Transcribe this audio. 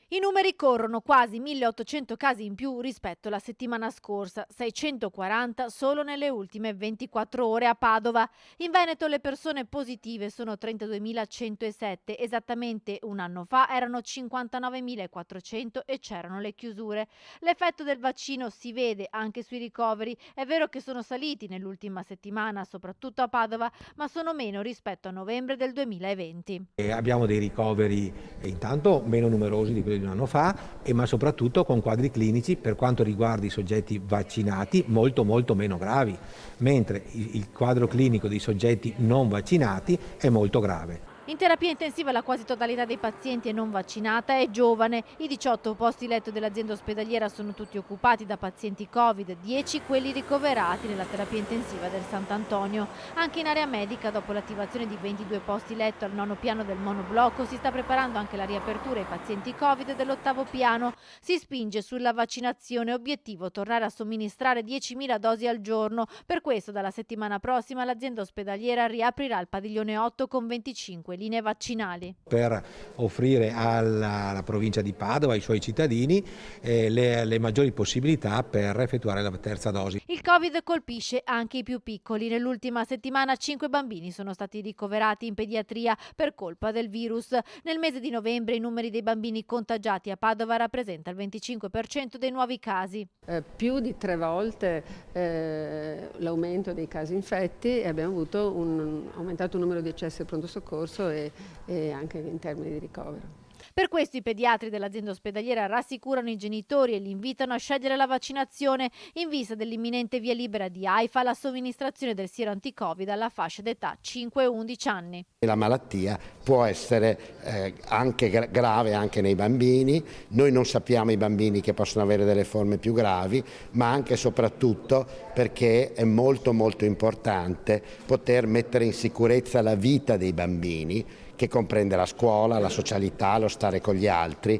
I numeri corrono, quasi 1800 casi in più rispetto alla settimana scorsa, 640 solo nelle ultime 24 ore a Padova. In Veneto le persone positive sono 32.107, esattamente un anno fa erano 59.400 e c'erano le chiusure. L'effetto del vaccino si vede anche sui ricoveri, è vero che sono saliti nell'ultima settimana, soprattutto a Padova, ma sono meno rispetto a novembre del 2020. Abbiamo dei ricoveri intanto meno numerosi di quelli di un anno fa, ma soprattutto con quadri clinici per quanto riguarda i soggetti vaccinati molto meno gravi, mentre il quadro clinico dei soggetti non vaccinati è molto grave. In terapia intensiva la quasi totalità dei pazienti è non vaccinata è giovane. I 18 posti letto dell'azienda ospedaliera sono tutti occupati da pazienti Covid, 10 quelli ricoverati nella terapia intensiva del Sant'Antonio. Anche in area medica, dopo l'attivazione di 22 posti letto al nono piano del monoblocco, si sta preparando anche la riapertura ai pazienti Covid dell'ottavo piano. Si spinge sulla vaccinazione, obiettivo tornare a somministrare 10.000 dosi al giorno. Per questo dalla settimana prossima l'azienda ospedaliera riaprirà il padiglione 8 con 25 linee vaccinali. Per offrire alla provincia di Padova, ai suoi cittadini, le maggiori possibilità per effettuare la terza dose. Il Covid colpisce anche i più piccoli. Nell'ultima settimana 5 bambini sono stati ricoverati in pediatria per colpa del virus. Nel mese di novembre i numeri dei bambini contagiati a Padova rappresenta il 25% dei nuovi casi. Più di 3 volte l'aumento dei casi infetti e abbiamo avuto aumentato il numero di accessi al pronto soccorso e anche in termini di ricovero. Per questo i pediatri dell'azienda ospedaliera rassicurano i genitori e li invitano a scegliere la vaccinazione in vista dell'imminente via libera di AIFA alla somministrazione del siero anti-Covid alla fascia d'età 5-11 anni. La malattia può essere anche grave anche nei bambini, noi non sappiamo i bambini che possono avere delle forme più gravi, ma anche e soprattutto perché è molto importante poter mettere in sicurezza la vita dei bambini, che comprende la scuola, la socialità, lo stare con gli altri.